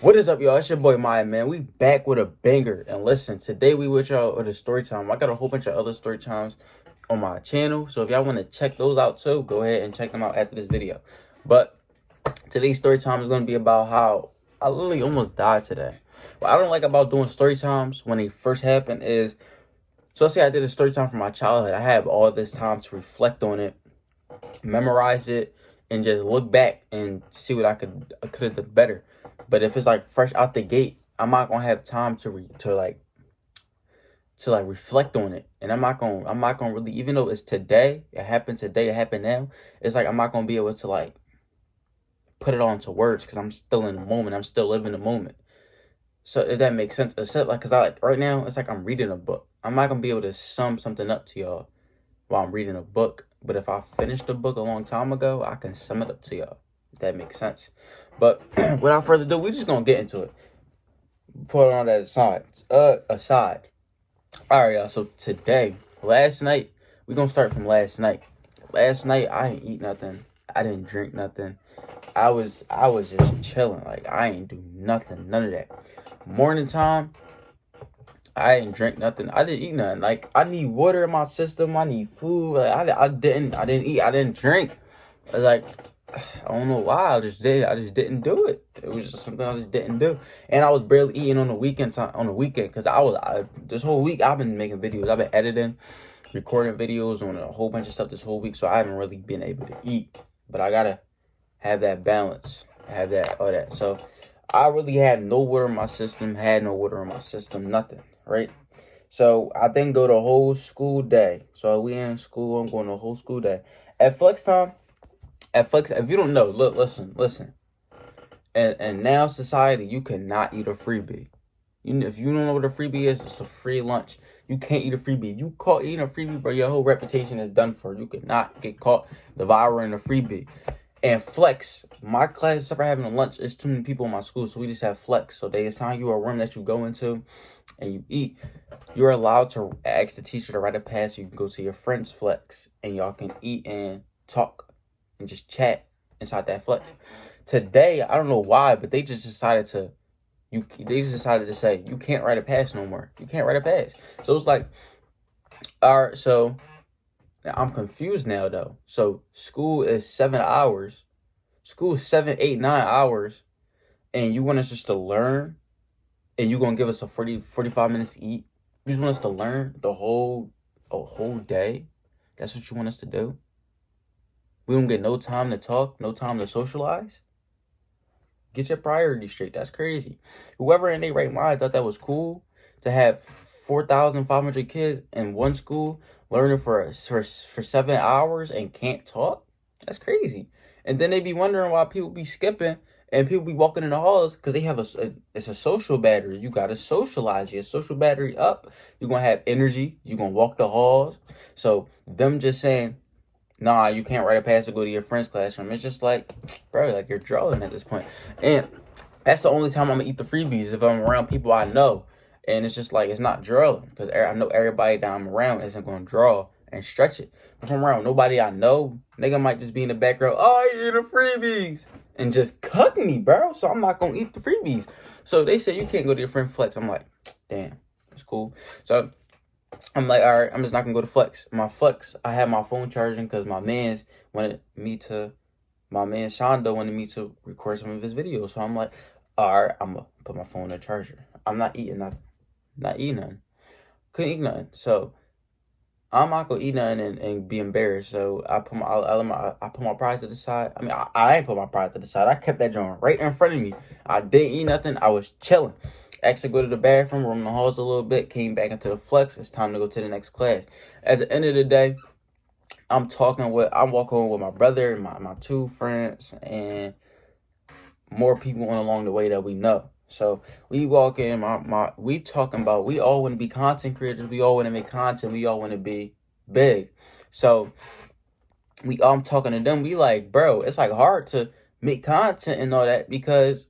What is up, y'all? It's your boy Maya, man. We back with a banger. And listen, today we with y'all with a story time. I got a whole bunch of other story times on my channel. So if y'all want to check those out too, go ahead and check them out after this video. But today's story time is going to be about how I literally almost died today. What I don't like about doing story times when they first happen is, so let's say I did a story time from my childhood. I have all this time to reflect on it, memorize it, and just look back and see what I could have done better. But if it's like fresh out the gate, I'm not gonna have time to reflect on it, and I'm not gonna really, even though it's today, it happened now. It's like I'm not gonna be able to like put it all into words because I'm still in the moment. I'm still living the moment. So if that makes sense, except like, cause I like right now, it's like I'm reading a book. I'm not gonna be able to sum something up to y'all while I'm reading a book. But if I finished the book a long time ago, I can sum it up to y'all. If that makes sense. But without further ado, we're just gonna get into it. Put on that aside. All right, y'all. So today, last night, we're gonna start from last night. Last night, I ain't eat nothing. I didn't drink nothing. I was just chilling. Like I ain't do nothing, none of that. Morning time, I didn't drink nothing. I didn't eat nothing. Like I need water in my system. I need food. Like I didn't eat. I didn't drink. Like I don't know why. I just didn't do it. It was just something I just didn't do. And I was barely eating on the weekend because this whole week I've been making videos. I've been editing, recording videos on a whole bunch of stuff this whole week. So I haven't really been able to eat. But I gotta have that balance. Have that all that. So I really had no water in my system. Nothing. Right. So I didn't go the whole school day. So we in school. I'm going the whole school day. At flex time. If you don't know, look, listen. And now society, you cannot eat a freebie. If you don't know what a freebie is, it's a free lunch. You can't eat a freebie. You caught eating a freebie, bro, your whole reputation is done for. You cannot get caught devouring a freebie. And flex, my class is separate having a lunch. It's too many people in my school, so we just have flex. So they assign you a room that you go into and you eat. You're allowed to ask the teacher to write a pass. You can go to your friend's flex and y'all can eat and talk and just chat inside that flex. Today, I don't know why, but they just decided to say you can't write a pass no more. You can't write a pass. So it's like, all right, so I'm confused now though. So school is 7 hours. School is 7, 8, 9 hours, and you want us just to learn, and you gonna give us 45 minutes to eat. You just want us to learn a whole day. That's what you want us to do. We don't get no time to talk, no time to socialize. Get your priorities straight. That's crazy. Whoever in their right mind thought that was cool to have 4,500 kids in one school learning for 7 hours and can't talk. That's crazy. And then they be wondering why people be skipping and people be walking in the halls because they have it's a social battery. You got to socialize. Your social battery up. You're going to have energy. You're going to walk the halls. So them just saying, nah, you can't write a pass to go to your friend's classroom. It's just like, bro, like you're drawing at this point. And that's the only time I'm gonna eat the freebies, if I'm around people I know. And it's just like, it's not drawing because I know everybody that I'm around isn't gonna draw and stretch it. If I'm around nobody I know, nigga might just be in the background, oh, I eat the freebies, and just cut me, bro. So I'm not gonna eat the freebies. So they say you can't go to your friend flex. I'm like, damn, that's cool. So I'm like, all right, I'm just not gonna go to flex. My flex, I had my phone charging because my man Shondo wanted me to record some of his videos. So I'm like, all right, I'm gonna put my phone in the charger. I'm not eating nothing. Couldn't eat nothing. So I'm not gonna eat nothing and be embarrassed. So I put my pride to the side. I mean, I ain't put my pride to the side. I kept that joint right in front of me. I didn't eat nothing. I was chilling. Actually go to the bathroom, roam the halls a little bit, came back into the flex. It's time to go to the next class. At the end of the day, I'm walking with my brother and my two friends and more people on along the way that we know. So we walk in, we talking about, we all want to be content creators. We all want to make content. We all want to be big. So I'm talking to them. We like, bro, it's like hard to make content and all that because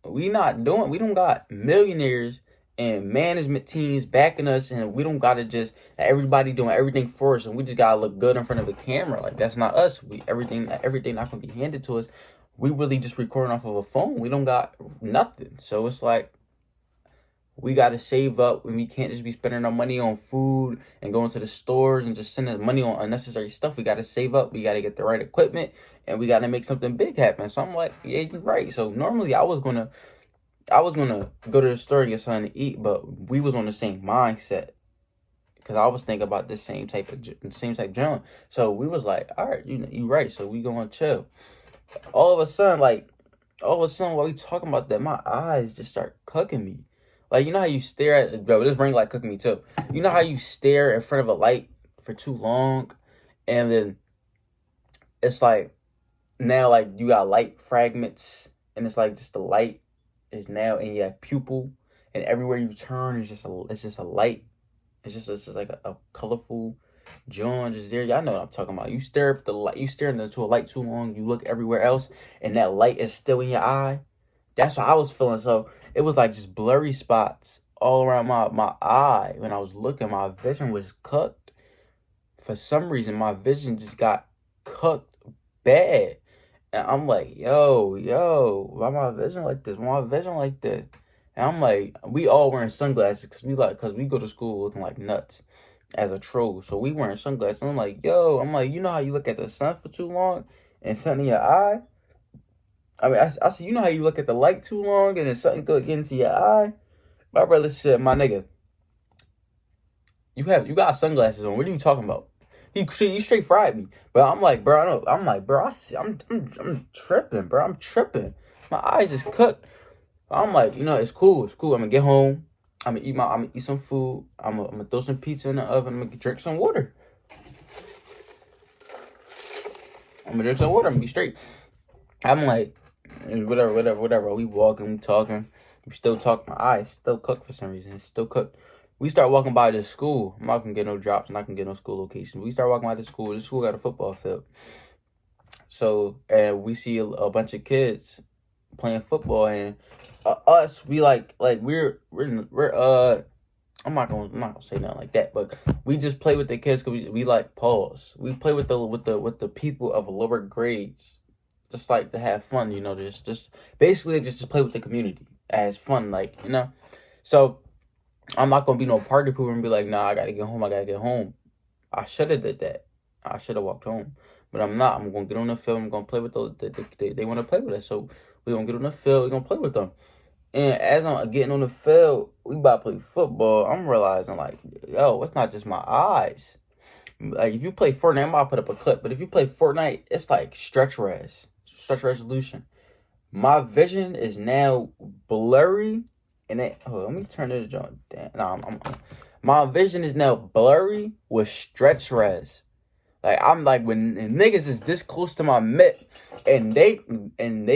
we don't got millionaires and management teams backing us, and we don't gotta just everybody doing everything for us, and we just gotta look good in front of a camera. Like that's not us. Everything not gonna be handed to us. we really just recording off of a phone. We don't got nothing. So it's like, we got to save up, and we can't just be spending our money on food and going to the stores and just spending money on unnecessary stuff. We got to save up. We got to get the right equipment, and we got to make something big happen. So I'm like, yeah, you're right. So normally I was gonna go to the store and get something to eat, but we was on the same mindset because I was thinking about the same type John. So we was like, all right, you right. So we gonna chill. All of a sudden, while we talking about that, my eyes just start cooking me. Like, you know how you stare at, bro, this ring light cooking me too. You know how you stare in front of a light for too long, and then it's like, now, like, you got light fragments, and it's like just the light is now in your pupil, and everywhere you turn it's just a light. It's just like a colorful John just there. Y'all know what I'm talking about. You stare at the light, you stare into a light too long, you look everywhere else, and that light is still in your eye. That's what I was feeling. So it was like just blurry spots all around my eye. When I was looking, my vision was cooked. For some reason, my vision just got cooked bad. And I'm like, yo, why my vision like this? Why my vision like this? And I'm like, we all wearing sunglasses because we go to school looking like nuts as a troll. So we wearing sunglasses. And I'm like, you know how you look at the sun for too long and something in your eye? I mean, I said, you know how you look at the light too long and then something could get into your eye? My brother said, my nigga, you got sunglasses on. What are you talking about? He straight fried me. But I'm like, bro, I'm tripping, bro. I'm tripping. My eyes is cooked. I'm like, it's cool. I'm gonna get home. I'm gonna eat some food. I'm gonna throw some pizza in the oven. I'm gonna drink some water. I'm gonna be straight. I'm like, whatever. We walking, we talking. We still talking. My eyes still cooked for some reason. It's still cooked. We start walking by this school. I'm not gonna get no drops. I'm not gonna get no school location. We start walking by the school. The school got a football field. So, and we see a bunch of kids playing football, and us, we we're I'm not gonna say nothing like that, but we just play with the kids because we like pause. We play with the people of lower grades, just like to have fun, just basically just play with the community as fun, So I'm not gonna be no party pooper and be like, nah, I gotta get home. I should have did that. I should have walked home, but I'm not. I'm gonna get on the field. I'm gonna play with they want to play with us, so we gonna get on the field. We gonna play with them. And as I'm getting on the field, we about to play football. I'm realizing, like, yo, it's not just my eyes. Like, if you play Fortnite, I'm about to put up a clip. But if you play Fortnite, it's like stretch resolution. My vision is now blurry. And let me turn this joint down. Nah, my vision is now blurry with stretch res. Like, I'm like, when niggas is this close to my mitt and they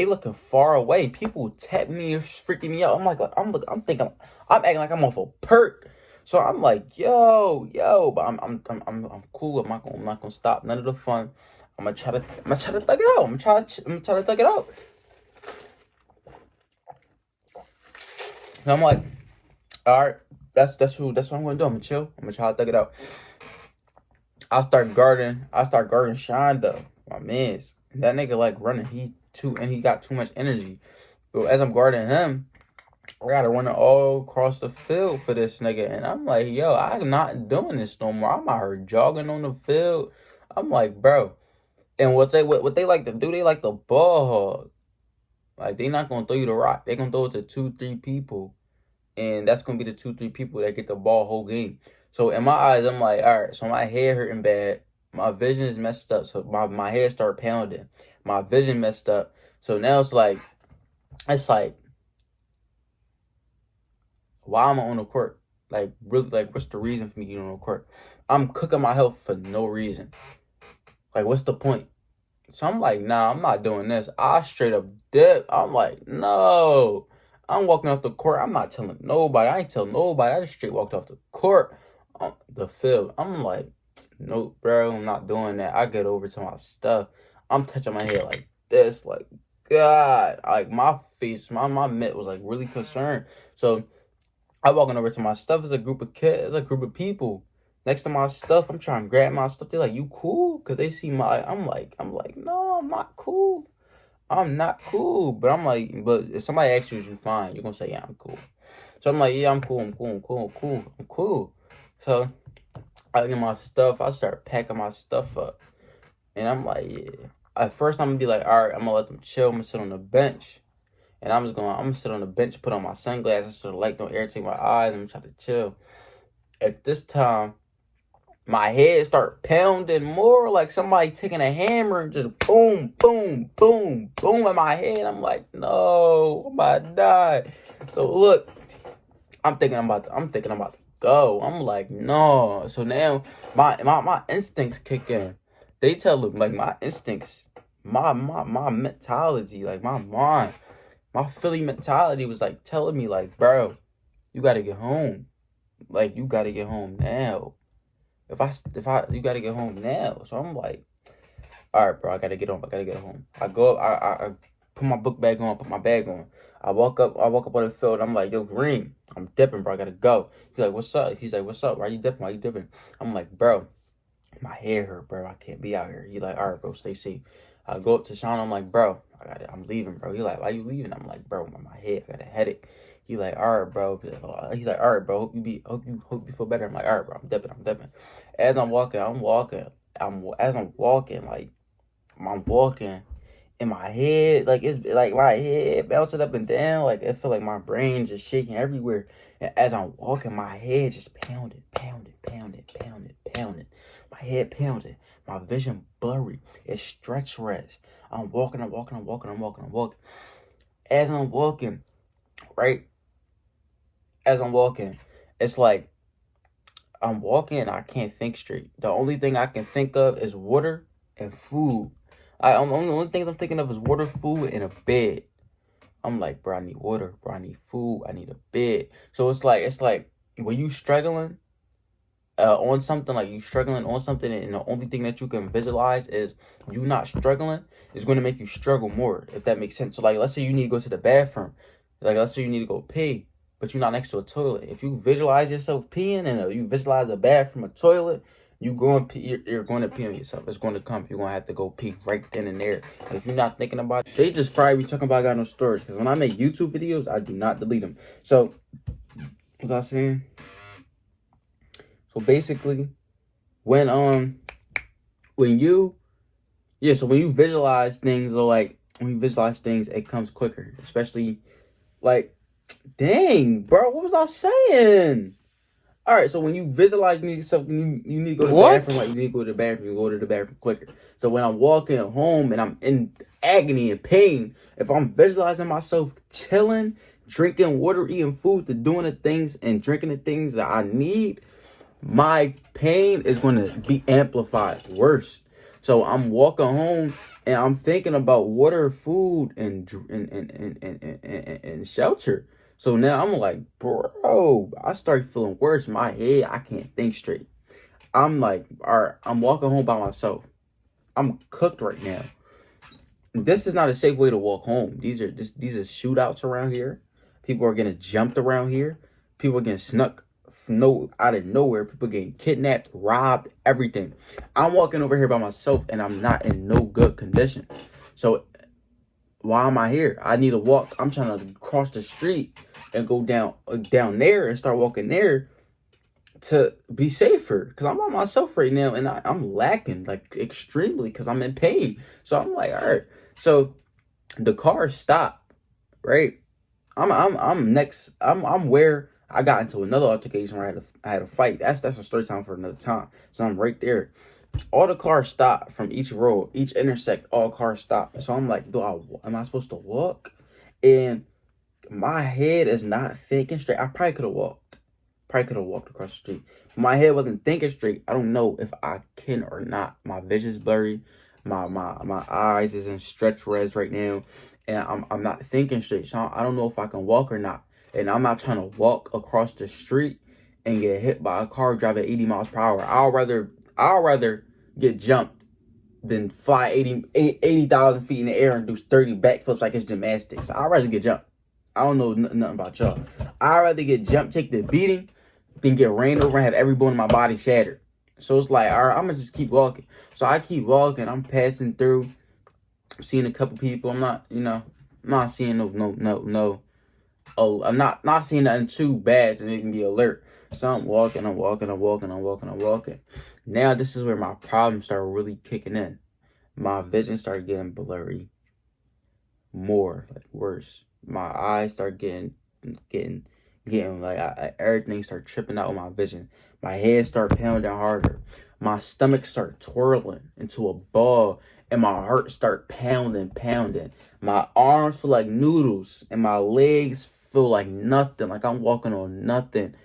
looking far away, people tap me, freaking me out. I'm thinking, I'm acting like I'm off a perk. So I'm like, yo, but I'm cool. I'm not gonna stop none of the fun. I'm gonna try to thug it out. I'm gonna try to thug it out. And I'm like, all right, that's what I'm gonna do. I'm gonna chill. I'm gonna try to thug it out. I start guarding Shonda, my mans. That nigga like running. He got too much energy. But as I'm guarding him, I gotta run all across the field for this nigga. And I'm like, yo, I'm not doing this no more. I'm out here jogging on the field. I'm like, bro. And what they like to do, they like to ball hog. Like, they not gonna throw you the rock. They gonna throw it to 2-3 people. And that's gonna be the 2-3 people that get the ball whole game. So in my eyes, I'm like, all right, so my head hurting bad. My vision is messed up. So my head start pounding. My vision messed up. So now it's like, why am I on the court? Like, really, like, what's the reason for me getting on the court? I'm cooking my health for no reason. Like, what's the point? So I'm like, nah, I'm not doing this. I straight up dip. I'm like, no. I'm walking off the court. I'm not telling nobody. I ain't telling nobody. I just straight walked off the court. The field. I'm like, nope, bro, I'm not doing that. I get over to my stuff. I'm touching my head like this, like, God, like my face, my mitt was like really concerned. So I'm walking over to my stuff. It's a group of kids, it's a group of people next to my stuff. I'm trying to grab my stuff. They're like, you cool? Cause they see I'm like, no, I'm not cool. I'm not cool. But I'm like, but if somebody asks you, is you fine? You're gonna say, yeah, I'm cool. So I'm like, yeah, I'm cool. I'm cool. I'm cool. I'm cool. I'm cool. So I get my stuff. I start packing my stuff up, and I'm like, yeah. At first, I'm gonna be like, all right, I'm gonna let them chill. I'm gonna sit on the bench. And I'm gonna sit on the bench, put on my sunglasses so the light don't irritate my eyes. I'm trying to chill. At this time, my head start pounding more like somebody taking a hammer and just boom, boom, boom, boom in my head. I'm like, no, I'm about to die. So look, I'm thinking I'm about to go. I'm like, no. So now my instincts kick in. They tell them like my instincts, my mentality, like my mind. My Philly mentality was like telling me like, bro, you gotta get home. Like you gotta get home now. You gotta get home now. So I'm like, all right, bro, I gotta get home. I gotta get home. I go up, I put my book bag on, put my bag on. I walk up on the field. I'm like, yo, Green, I'm dipping, bro. I gotta go. He's like, what's up? He's like, what's up? Why you dipping? Why you dipping? I'm like, bro, my hair hurt, bro. I can't be out here. He's like, all right, bro, stay safe. I go up to Sean. I'm like, bro, I'm leaving, bro. He's like, why you leaving? I'm like, bro, my head, I got a headache. He's like, all right, bro. He's like, all right, bro. Hope you feel better. I'm like, all right, bro. I'm dipping. As I'm walking, like, I'm walking in my head, like it's like my head bouncing up and down, like it feel like my brain just shaking everywhere. And as I'm walking, my head just pounding. My head pounding. My vision blurry. It's stretch rest. I'm walking. As I'm walking, right? As I'm walking, it's like I'm walking and I can't think straight. The only thing I can think of is water and food. The only things I'm thinking of is water, food, and a bed. I'm like, bro, I need water, bro, I need food, I need a bed. So it's like when you struggling on something, like you struggling on something, and the only thing that you can visualize is you not struggling, is going to make you struggle more, if that makes sense. So like, let's say you need to go to the bathroom, like let's say you need to go pee, but you're not next to a toilet. If you visualize yourself peeing and you visualize a bathroom, a toilet, you're going to pee on yourself. It's going to come. You're going to have to go pee right then and there. And if you're not thinking about it, they just probably be talking about I got no storage. Because when I make YouTube videos, I do not delete them. So, what was I saying? So basically, when you visualize things, or like when you visualize things, it comes quicker. Especially like, dang, bro, what was I saying? All right, so when you visualize you need to go to the bathroom, like you need to go to the bathroom, you go to the bathroom quicker. So when I'm walking home and I'm in agony and pain, if I'm visualizing myself chilling, drinking water, eating food, doing the things and drinking the things that I need, my pain is going to be amplified worse. So I'm walking home and I'm thinking about water, food, and shelter. So now I'm like, bro, I start feeling worse. My head, I can't think straight. I'm like, all right, I'm walking home by myself. I'm cooked right now. This is not a safe way to walk home. These are shootouts around here. People are getting jumped around here. People are getting snuck out of nowhere. People getting kidnapped, robbed, everything. I'm walking over here by myself and I'm not in no good condition. So why am I here? I need to walk. I'm trying to cross the street and go down there and start walking there to be safer, because I'm by myself right now and I'm lacking like extremely because I'm in pain. So I'm like, all right. So the car stopped, right? I'm next. I'm where I got into another altercation where I had a fight. That's a story time for another time. So I'm right there. All the cars stop from each road, each intersect. All cars stop. So I'm like, am I supposed to walk? And my head is not thinking straight. I probably could have walked across the street. My head wasn't thinking straight. I don't know if I can or not. My vision's blurry. My eyes is in stretch res right now, and I'm not thinking straight. So I don't know if I can walk or not. And I'm not trying to walk across the street and get hit by a car driving 80 miles per hour. I'll rather get jumped than fly 80,000 feet in the air and do 30 backflips like it's gymnastics. I'd rather get jumped. I don't know nothing about y'all. I'd rather get jumped, take the beating, than get ran over and have every bone in my body shattered. So it's like, all right, I'm going to just keep walking. So I keep walking. I'm passing through I'm seeing a couple people. I'm not, I'm not seeing no. Oh, I'm not seeing nothing too bad to make me alert. So I'm walking. Now this is where my problems start really kicking in. My vision started getting blurry, more like worse. My eyes start getting like everything start tripping out of my vision. My head start pounding harder. My stomach start twirling into a ball, and my heart start pounding. My arms feel like noodles, and my legs feel like nothing. Like I'm walking on nothing.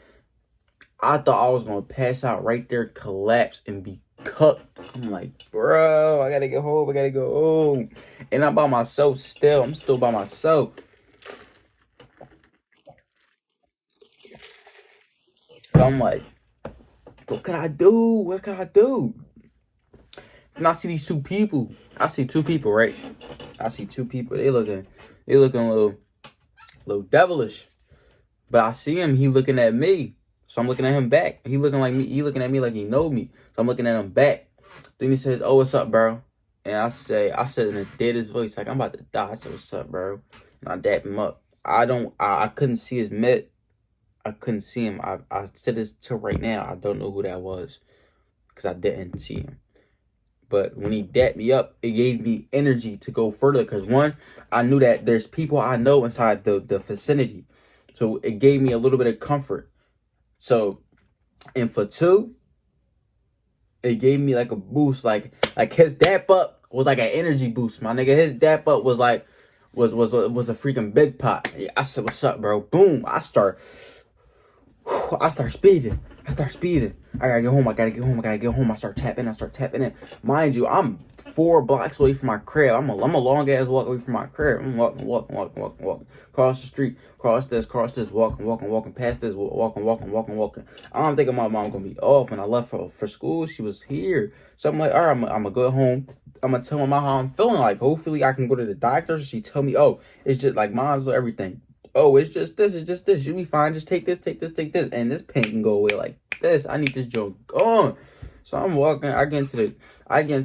I thought I was gonna pass out right there, collapse, and be cooked. I'm like, bro, I gotta go home. And I'm by myself still. I'm still by myself. So I'm like, what can I do? And I see these two people. I see two people, right? I see two people. They looking a little devilish. But I see him, he looking at me. So I'm looking at him back. He looking at me like he know me. So I'm looking at him back. Then he says, "Oh, what's up, bro?" And I said in the deadest voice, like I'm about to die. I said, "What's up, bro?" And I dapped him up. I couldn't see his mitt. I couldn't see him. I said this till right now. I don't know who that was because I didn't see him. But when he dapped me up, it gave me energy to go further. Because one, I knew that there's people I know inside the vicinity. So it gave me a little bit of comfort. So, and for two, it gave me like a boost. Like his dap up was like an energy boost, my nigga. His dap up was like, was a freaking big pot. I said, "What's up, bro?" Boom. I start speeding. I gotta get home. I start tapping in. Mind you, I'm 4 blocks away from my crib. I'm a long ass walk away from my crib. I'm walking. Cross the street, cross this, walking past this, walking. I'm thinking my mom gonna be off. When I left for school, she was here. So I'm like, all right, I'm gonna go home. I'm gonna tell my mom how I'm feeling. Like, hopefully I can go to the doctor. She tell me, oh, it's just like mom's with everything. Oh, it's just this. You'll be fine. Just take this. And this pain can go away like this. I need this joke gone. So I'm walking. Before I get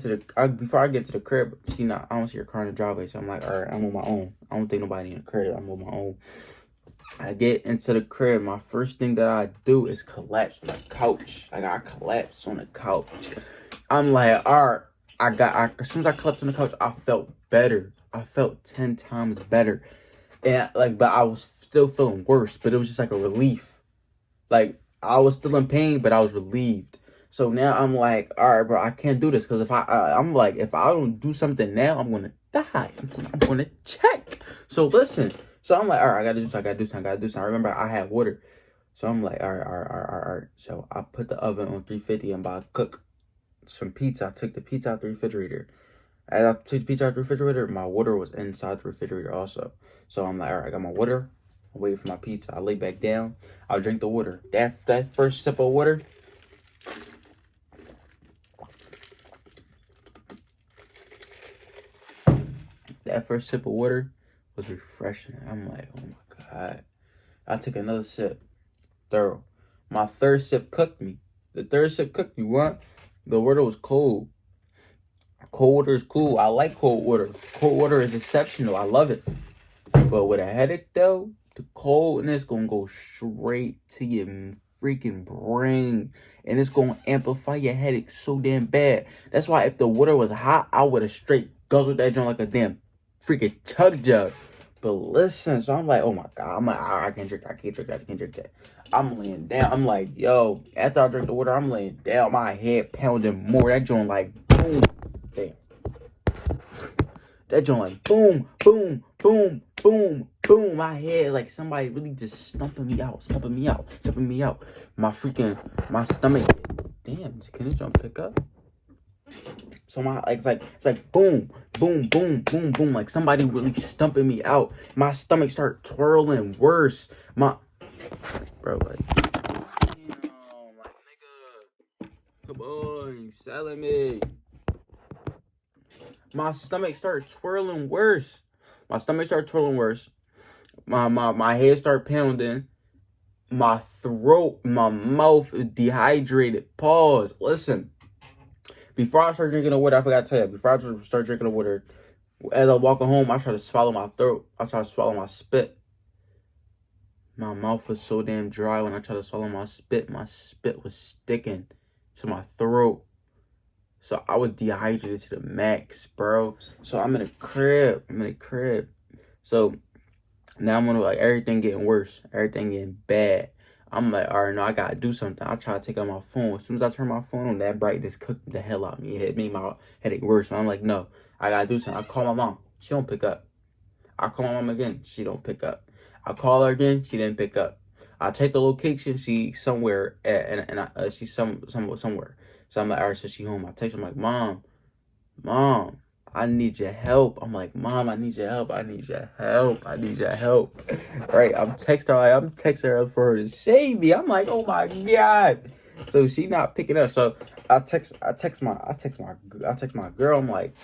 to the crib, I don't see her car in the driveway. So I'm like, all right, I'm on my own. I don't think nobody in the crib. I'm on my own. I get into the crib. My first thing that I do is collapse on the couch. Like, I collapse on the couch. I'm like, all right. As soon as I collapsed on the couch, I felt better. I felt 10 times better. And but I was still feeling worse, but it was just like a relief. Like, I was still in pain, but I was relieved. So now I'm like, all right, bro, I can't do this, because if if I don't do something now, I'm gonna die. I'm gonna check. So listen. So I'm like, all right, I gotta do something. I remember I had water. So I'm like, all right. So I put the oven on 350 and about to cook some pizza. I took the pizza out the refrigerator. As I took the pizza out the refrigerator, my water was inside the refrigerator also. So I'm like, all right, I got my water. I'm waiting for my pizza. I lay back down. I'll drink the water. That first sip of water, was refreshing. I'm like, oh my God. I took another sip. Thorough. My third sip cooked me. What? The water was cold. Cold water is cool. I like cold water. Cold water is exceptional. I love it. But with a headache, though, the coldness gonna go straight to your freaking brain. And it's gonna amplify your headache so damn bad. That's why if the water was hot, I would have straight guzzled that joint like a damn freaking chug jug. But listen, so I'm like, oh my God, I can't drink that. I'm laying down. I'm like, yo, after I drink the water, I'm laying down. My head pounding more. That joint like, boom. Damn. That joint like, boom. My head like somebody really just stumping me out. My stomach. Damn, can this joint pick up? So it's like boom. Like somebody really stumping me out. My stomach start twirling worse. Bro, like, damn, like, nigga, come on, you selling me. My stomach started twirling worse. My head started pounding. My throat, my mouth is dehydrated. Pause. Listen. Before I start drinking the water, I forgot to tell you. Before I start drinking the water, As I'm walking home, I try to swallow my throat. I try to swallow my spit. My mouth was so damn dry when I tried to swallow my spit. My spit was sticking to my throat. So I was dehydrated to the max, bro. So I'm in a crib. So now I'm gonna like everything getting worse. Everything getting bad. I'm like, all right, no, I gotta do something. I try to take out my phone. As soon as I turn my phone on, that brightness cooked the hell out of me. It made my headache worse. And I'm like, no, I gotta do something. I call my mom. She don't pick up. I call my mom again. She don't pick up. I call her again. She didn't pick up. I check the location. She's somewhere, she's somewhere. So I'm like, all right, so she home. I text her. I'm like, mom, I need your help. I'm like, mom, I need your help. I need your help. Right? I'm texting her for her to save me. I'm like, oh my God. So she not picking up. So I text my girl. I'm like,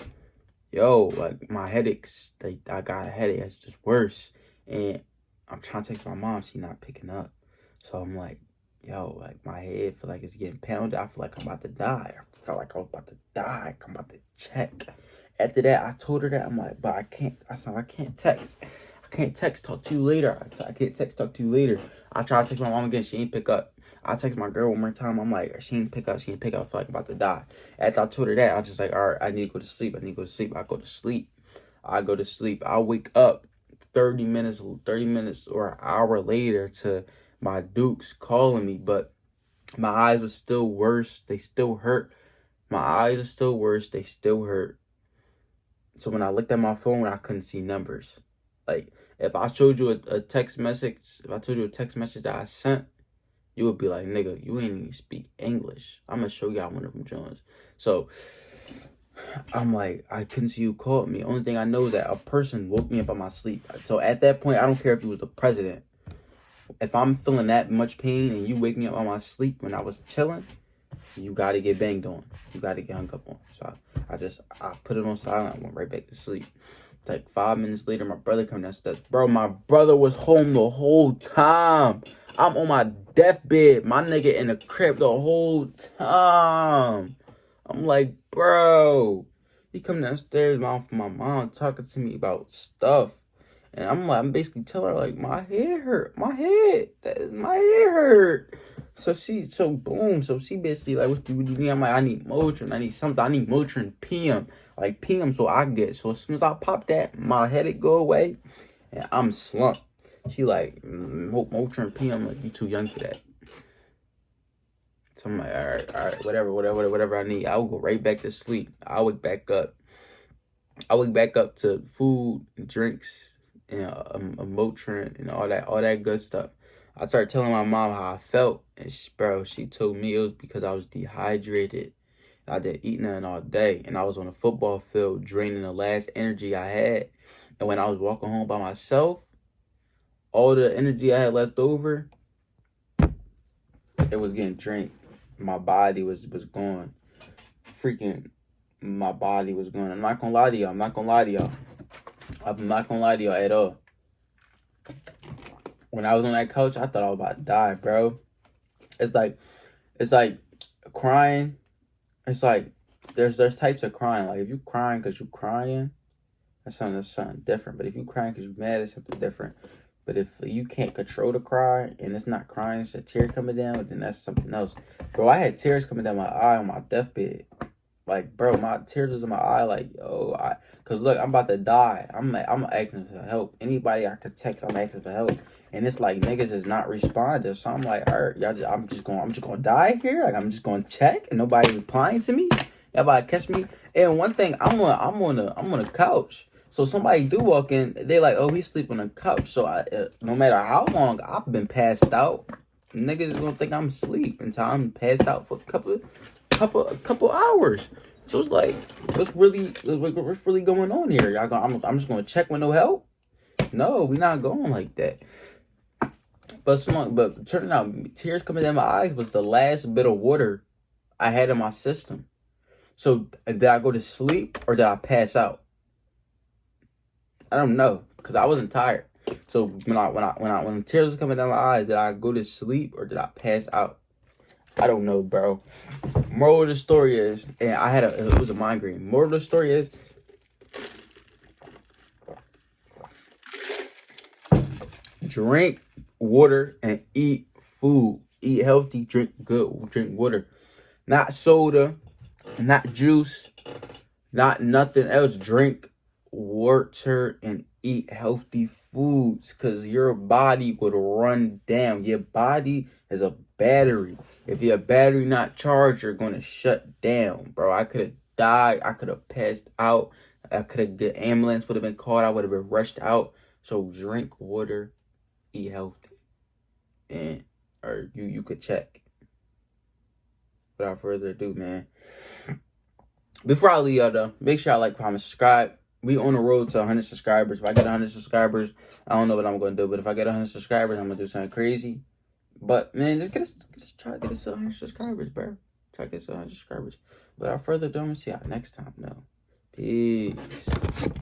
yo, like my headaches, I got a headache. It's just worse. And I'm trying to text my mom. She not picking up. So I'm like, yo, like my head feel like it's getting pounded. I feel like I'm about to die. I felt like I was about to die. I'm about to check. After that, I told her that. I'm like, but I can't. I said, I can't text. Talk to you later. I can't text. Talk to you later. I tried to text my mom again. She ain't pick up. I text my girl one more time. I'm like, she ain't pick up. I feel like I'm about to die. After I told her that, I was just like, all right, I need to go to sleep. I go to sleep. I wake up 30 minutes or an hour later to my Dukes calling me, but my eyes were still worse. They still hurt. My eyes are still worse. They still hurt. So when I looked at my phone, I couldn't see numbers. Like, if I showed you a text message, that I sent, you would be like, nigga, you ain't even speak English. I'm going to show y'all one of them Jones. So I'm like, I couldn't see who called me. Only thing I know is that a person woke me up out my sleep. So at that point, I don't care if you was the president. If I'm feeling that much pain and you wake me up out my sleep when I was chilling, you got to get banged on. You got to get hung up on. So I put it on silent. I went right back to sleep. It's like 5 minutes later, my brother come downstairs. Bro, my brother was home the whole time. I'm on my deathbed. My nigga in the crib the whole time. I'm like, bro. He come downstairs, my mom talking to me about stuff. And I'm basically telling her, like, my head hurt. My head hurt. So she basically, like, what do you need? I'm like, I need Motrin. I need something. I need Motrin PM. Like, PM so I get. So as soon as I pop that, my headache go away. And I'm slumped. She like, Motrin PM. Like, you too young for that. So I'm like, all right, whatever I need. I will go right back to sleep. I wake back up to food and drinks and a Motrin and all that good stuff. I started telling my mom how I felt, and she told me it was because I was dehydrated. I didn't eat nothing all day, and I was on a football field draining the last energy I had. And when I was walking home by myself, all the energy I had left over, it was getting drained. My body was gone. My body was gone. I'm not gonna lie to y'all. I'm not gonna lie to y'all at all. When I was on that couch, I thought I was about to die, bro. It's like crying. It's like there's types of crying. Like if you crying because you crying, that's something different. But if you crying because you're mad, it's something different. But if you can't control the cry and it's not crying, it's a tear coming down, then that's something else. Bro, I had tears coming down my eye on my deathbed. Like, bro, my tears was in my eye, like, yo, cause look, I'm about to die. I'm asking for help. Anybody I could text, I'm asking for help. And it's like niggas is not responding. So I'm like, all right, y'all I'm just gonna die here. Like I'm just gonna check and nobody replying to me. Everybody catch me. And one thing, I'm on a couch. So somebody do walk in, they like, oh, he's sleeping on the couch. So no matter how long I've been passed out, niggas is gonna think I'm asleep until I'm passed out for a couple hours. So it's like, what's really going on here? Y'all I'm just gonna check with no help? No, we not going like that. But turning out, tears coming down my eyes was the last bit of water I had in my system. So did I go to sleep or did I pass out? I don't know, cause I wasn't tired. So when tears was coming down my eyes, did I go to sleep or did I pass out? I don't know, bro. Moral of the story is, and it was a migraine. Moral of the story is, drink water and eat food. Eat healthy, drink good, drink water. Not soda, not juice, not nothing else. Drink water and eat healthy foods, because your body would run down. Your body is a battery. If your battery not charged, you're going to shut down, bro. I could have died. I could have passed out. I could have get ambulance would have been called. I would have been rushed out. So drink water, eat healthy, and or you could check. Without further ado, man. Before I leave y'all though, make sure y'all like, comment, subscribe. We on the road to 100 subscribers. If I get 100 subscribers, I don't know what I'm gonna do. But if I get 100 subscribers, I'm gonna do something crazy. But man, just try to get us to 100 subscribers, bro. Try to get us to 100 subscribers. Without further ado, I'm gonna see y'all next time. No, peace.